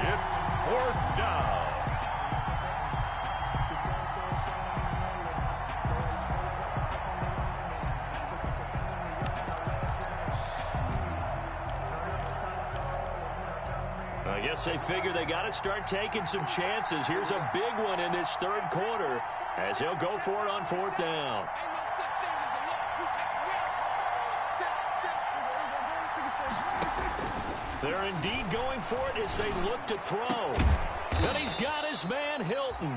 It's fourth down. I guess they figure they got to start taking some chances. Here's a big one in this third quarter as he'll go for it on fourth down. They're indeed going for it as they look to throw. And he's got his man Hilton.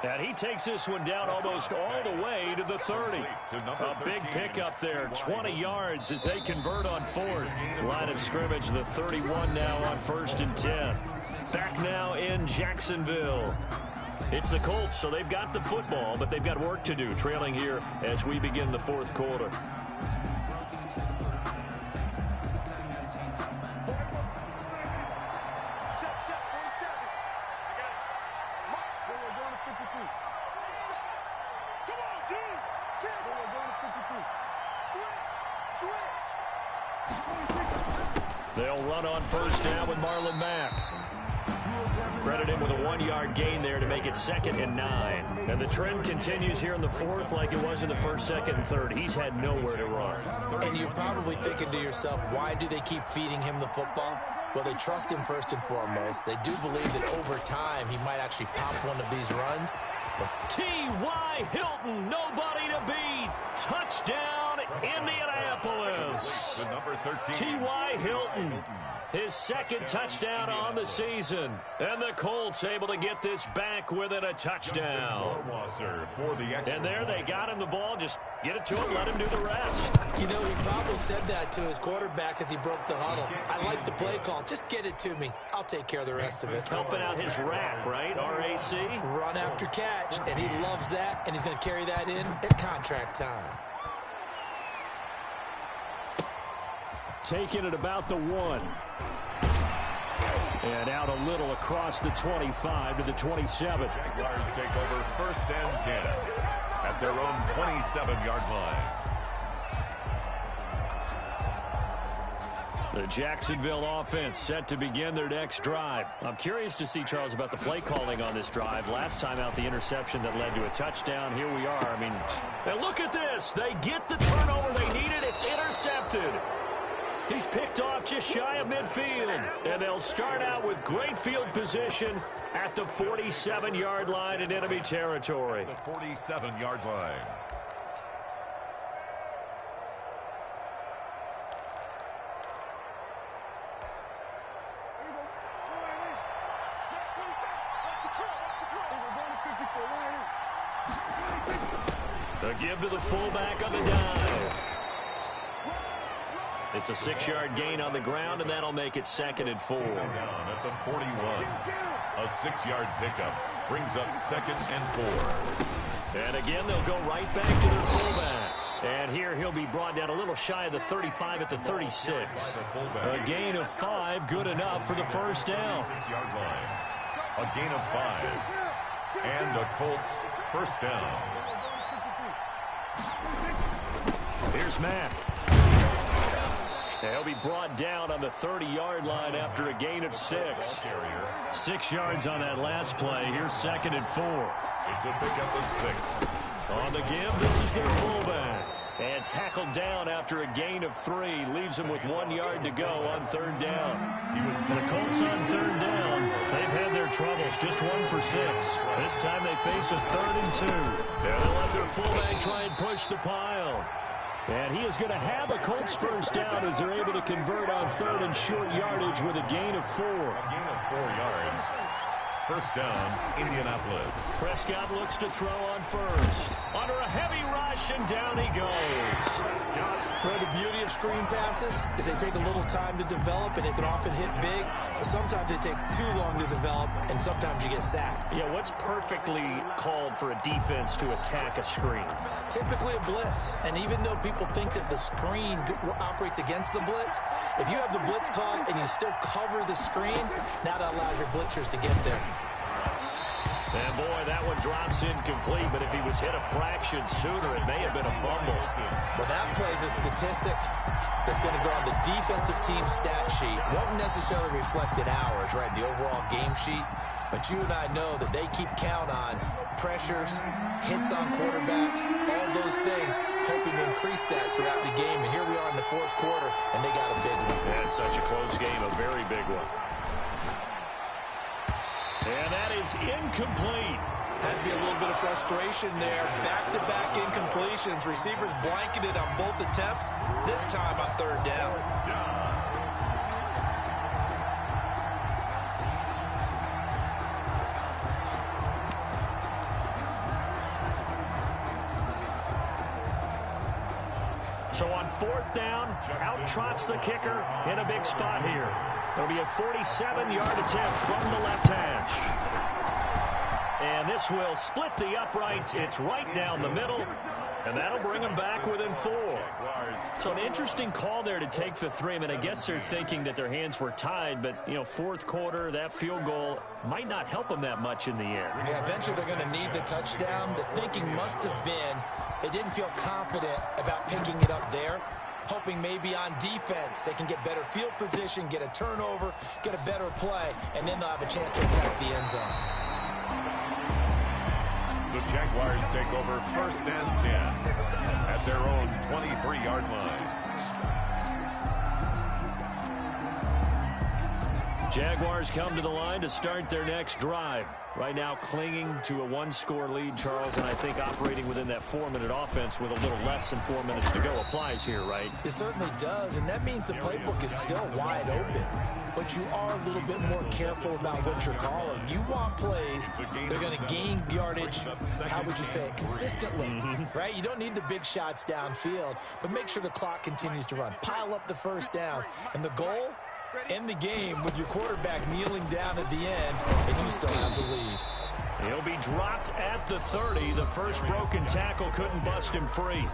And he takes this one down almost all the way to the 30. A big pickup there, 20 yards as they convert on fourth. Line of scrimmage, the 31 now on 1st and 10. Back now in Jacksonville. It's the Colts, so they've got the football, but they've got work to do, trailing here as we begin the fourth quarter. They'll run on first down with Marlon Mack. Credit him with a 1-yard gain there to make it 2nd and 9. And the trend continues here in the fourth like it was in the first, 2nd, and 3rd. He's had nowhere to run. And you're probably thinking to yourself, why do they keep feeding him the football? Well, they trust him first and foremost. They do believe that over time he might actually pop one of these runs. T.Y. Hilton, nobody to beat. Touchdown, Indianapolis. T.Y. Hilton, his 2nd touchdown on the season. And the Colts able to get this back within a touchdown. And there they got him the ball. Just get it to him, let him do the rest. You know, he probably said that to his quarterback as he broke the huddle. I like the play call. Just get it to me. I'll take care of the rest of it. Helping out his rack, right? R-A-C? Run after catch, and he loves that, and he's going to carry that in at contract time. Taking it about the 1. And out a little across the 25 to the 27. Jaguars take over 1st and 10 at their own 27-yard line. The Jacksonville offense set to begin their next drive. I'm curious to see, Charles, about the play calling on this drive. Last time out, the interception that led to a touchdown. Here we are. I mean, and look at this. They get the turnover they needed. It's intercepted. He's picked off just shy of midfield. And they'll start out with great field position at the 47-yard line in enemy territory. The 47-yard line. The give to the fullback on the dive. It's a 6-yard gain on the ground, and that'll make it 2nd and 4. Down at the 41. A 6-yard pickup brings up 2nd and 4. And again, they'll go right back to their fullback. And here he'll be brought down a little shy of the 35 at the 36. A gain of 5, good enough for the first down. 6-yard line. A gain of 5. And a Colts first down. Here's Mack. He'll be brought down on the 30-yard line after a gain of 6. 6 yards on that last play. Here's 2nd and 4. It's a pickup of 6. On the give, this is their fullback. And tackled down after a gain of 3. Leaves them with 1 yard to go on 3rd down. The Colts on 3rd down. They've had their troubles. Just 1 for 6. This time they face a 3rd and 2. And they'll let their fullback try and push the pile. And he is going to have a Colts first down as they're able to convert on 3rd and short yardage with a gain of 4. A gain of 4 yards. First down, Indianapolis. Prescott looks to throw on first. Under a heavy rush, and down he goes. Well, the beauty of screen passes is they take a little time to develop, and they can often hit big. But sometimes they take too long to develop, and sometimes you get sacked. Yeah, what's perfectly called for a defense to attack a screen? Typically a blitz. And even though people think that the screen operates against the blitz, if you have the blitz called and you still cover the screen, now that allows your blitzers to get there. And boy, that one drops incomplete, but if he was hit a fraction sooner, it may have been a fumble. Well, that plays a statistic that's going to go on the defensive team stat sheet. Won't necessarily reflect in ours, right, the overall game sheet. But you and I know that they keep count on pressures, hits on quarterbacks, all those things, hoping to increase that throughout the game. And here we are in the fourth quarter, and they got a big one. And such a close game, a very big one. And that is incomplete. Has to be a little bit of frustration there. Back-to-back incompletions. Receivers blanketed on both attempts, this time on third down. So on fourth down, out trots the kicker in a big spot here. It'll be a 47-yard attempt from the left hash. And this will split the uprights. It's right down the middle, and that'll bring them back within 4. So an interesting call there to take the 3. I mean, I guess they're thinking that their hands were tied, but, you know, fourth quarter, that field goal might not help them that much in the end. Yeah, eventually they're going to need the touchdown. The thinking must have been they didn't feel confident about picking it up there, hoping maybe on defense they can get better field position, get a turnover, get a better play, and then they'll have a chance to attack the end zone. The Jaguars take over 1st and 10 at their own 23-yard line. Jaguars come to the line to start their next drive. Right now clinging to a 1-score lead, Charles, and I think operating within that 4-minute offense with a little less than 4 minutes to go applies here, right? It certainly does, and that means the playbook is still wide open. But you are a little bit more careful about what you're calling. You want plays, they're going to gain yardage, how would you say it, consistently, right? You don't need the big shots downfield, but make sure the clock continues to run. Pile up the first downs, and the goal, end the game with your quarterback kneeling down at the end, and you still have the lead. He'll be dropped at the 30. The first broken tackle couldn't bust him free.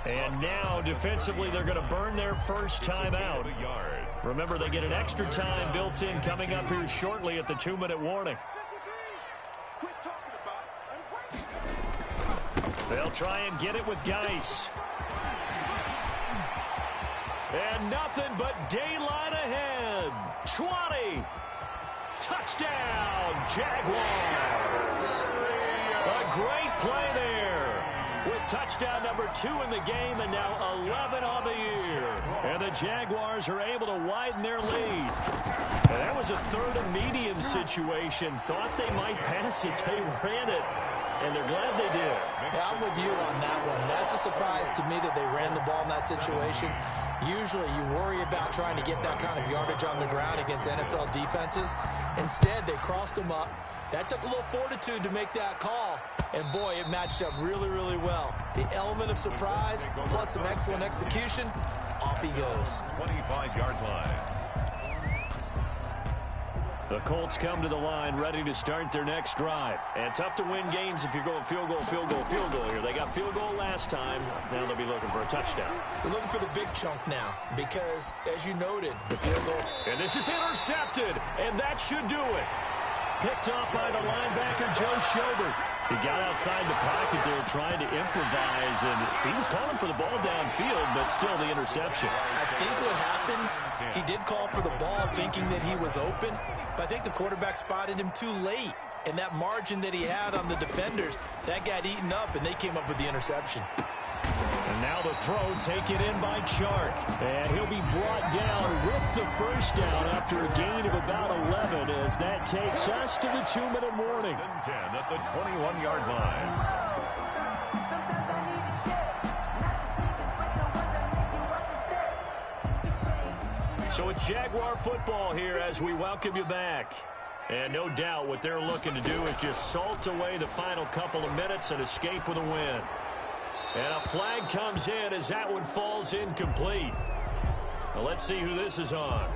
And now, defensively, they're going to burn their first time out. Remember, they get an extra time built in coming up here shortly at the 2-minute warning. They'll try and get it with Geis. And nothing but daylight ahead. 20. Touchdown, Jaguars. A great play there. With touchdown number 2 in the game and now 11 on the year. And the Jaguars are able to widen their lead. And that was a 3rd and medium situation. Thought they might pass it. They ran it. And they're glad they did. Yeah, I'm with you on that one. That's a surprise to me that they ran the ball in that situation. Usually you worry about trying to get that kind of yardage on the ground against NFL defenses. Instead, they crossed them up. That took a little fortitude to make that call. And, boy, it matched up really, really well. The element of surprise plus some excellent execution, off he goes. 25-yard line. The Colts come to the line ready to start their next drive. And tough to win games if you're going field goal, field goal, field goal here. They got field goal last time. Now they'll be looking for a touchdown. They're looking for the big chunk now because, as you noted, the field goal. And this is intercepted, and that should do it. Picked off by the linebacker, Joe Schobert. He got outside the pocket there trying to improvise, and he was calling for the ball downfield, but still the interception. I think what happened, he did call for the ball thinking that he was open, but I think the quarterback spotted him too late. And that margin that he had on the defenders, that got eaten up, and they came up with the interception. And now the throw taken in by Chark. And he'll be brought down with the first down after a gain of about 11 as that takes us to the 2-minute warning. 10 at the 21-yard line. So it's Jaguar football here as we welcome you back. And no doubt what they're looking to do is just salt away the final couple of minutes and escape with a win. And a flag comes in as that one falls incomplete. Well, let's see who this is on.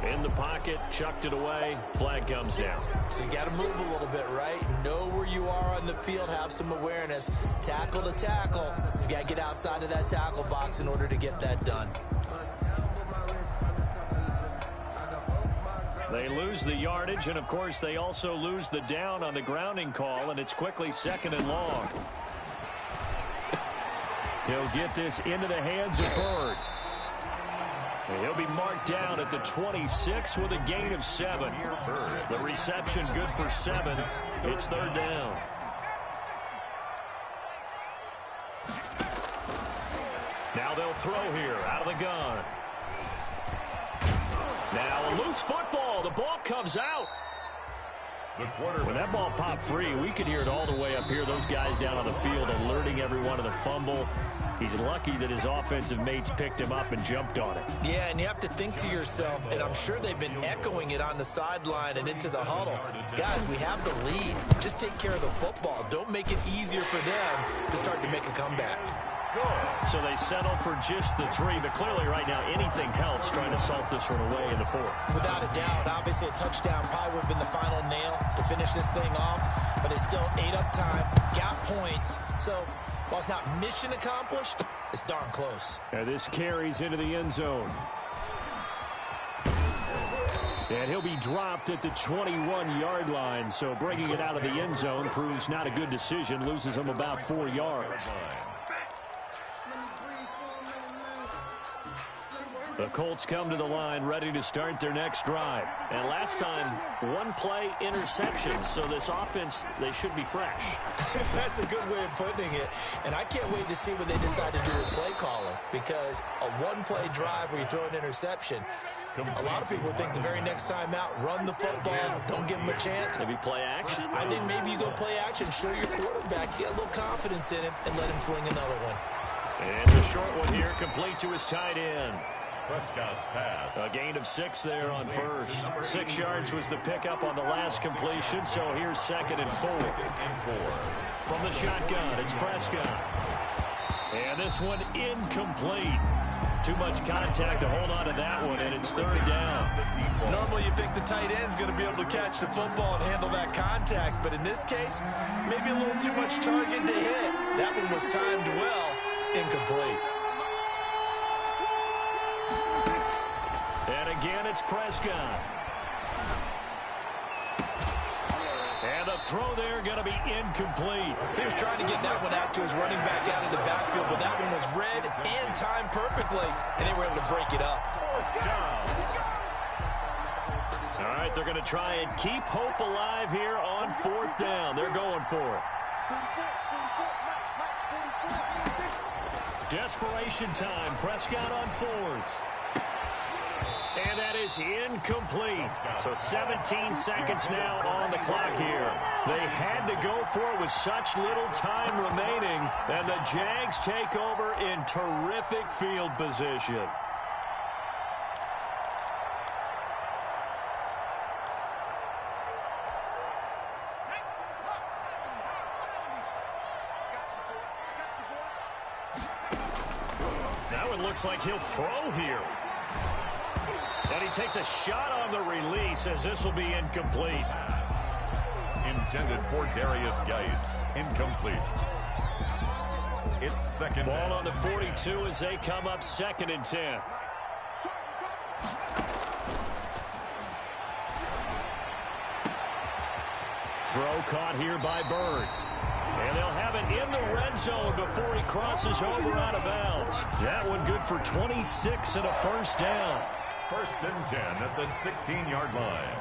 In the pocket, chucked it away, flag comes down. So you got to move a little bit, right? Know where you are on the field, have some awareness. Tackle to tackle. You got to get outside of that tackle box in order to get that done. They lose the yardage, and, of course, they also lose the down on the grounding call, and it's quickly 2nd and long. He'll get this into the hands of Bird. And he'll be marked down at the 26 with a gain of 7. The reception good for 7. It's 3rd down. Now they'll throw here out of the gun. Now a loose football. The ball comes out. When that ball popped free, we could hear it all the way up here. Those guys down on the field alerting everyone of the fumble. He's lucky that his offensive mates picked him up and jumped on it. Yeah, and you have to think to yourself, and I'm sure they've been echoing it on the sideline and into the huddle. Guys, we have the lead. Just take care of the football. Don't make it easier for them to start to make a comeback. So they settle for just the 3, but clearly right now anything helps trying to salt this one away in the 4th. Without a doubt, obviously a touchdown probably would have been the final nail to finish this thing off, but it's still 8 up time, got points. So while it's not mission accomplished, it's darn close. And this carries into the end zone. And he'll be dropped at the 21-yard line, so bringing it out of the end zone proves not a good decision, loses him about 4 yards. The Colts come to the line ready to start their next drive. And last time, 1-play interception. So this offense, they should be fresh. That's a good way of putting it. And I can't wait to see what they decide to do with play calling. Because a 1-play drive where you throw an interception, a lot of people think the very next time out, run the football, don't give them a chance. Maybe play action. I think maybe you go play action, show your quarterback, get a little confidence in him, and let him fling another one. And the short one here, complete to his tight end. Prescott's pass. A gain of 6 there on first. 6 yards was the pickup on the last completion, so here's 2nd and 4. From the shotgun, it's Prescott. And this one incomplete. Too much contact to hold on to that one, and it's 3rd down. Normally you think the tight end's going to be able to catch the football and handle that contact, but in this case, maybe a little too much target to hit. That one was timed well, incomplete. And again, it's Prescott. And the throw there going to be incomplete. He was trying to get that one out to his running back out of the backfield, but that one was read and timed perfectly, and they were able to break it up. All right, they're going to try and keep hope alive here on 4th down. They're going for it. Desperation time. Prescott on 4th. And that is incomplete. So 17 seconds now on the clock here. They had to go for it with such little time remaining. And the Jags take over in terrific field position. Now it looks like he'll throw here. And he takes a shot on the release as this will be incomplete. Intended for Darius Geis. Incomplete. It's 2nd. Ball on the 42 as they come up 2nd and 10. Throw caught here by Bird. And they'll have it in the red zone before he crosses over out of bounds. That one good for 26 and a 1st down. 1st and 10 at the 16-yard line.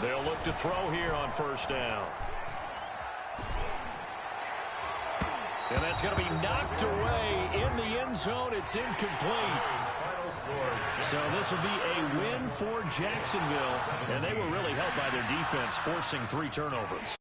They'll look to throw here on 1st down. And that's going to be knocked away in the end zone. It's incomplete. So this will be a win for Jacksonville. And they were really helped by their defense, forcing 3 turnovers.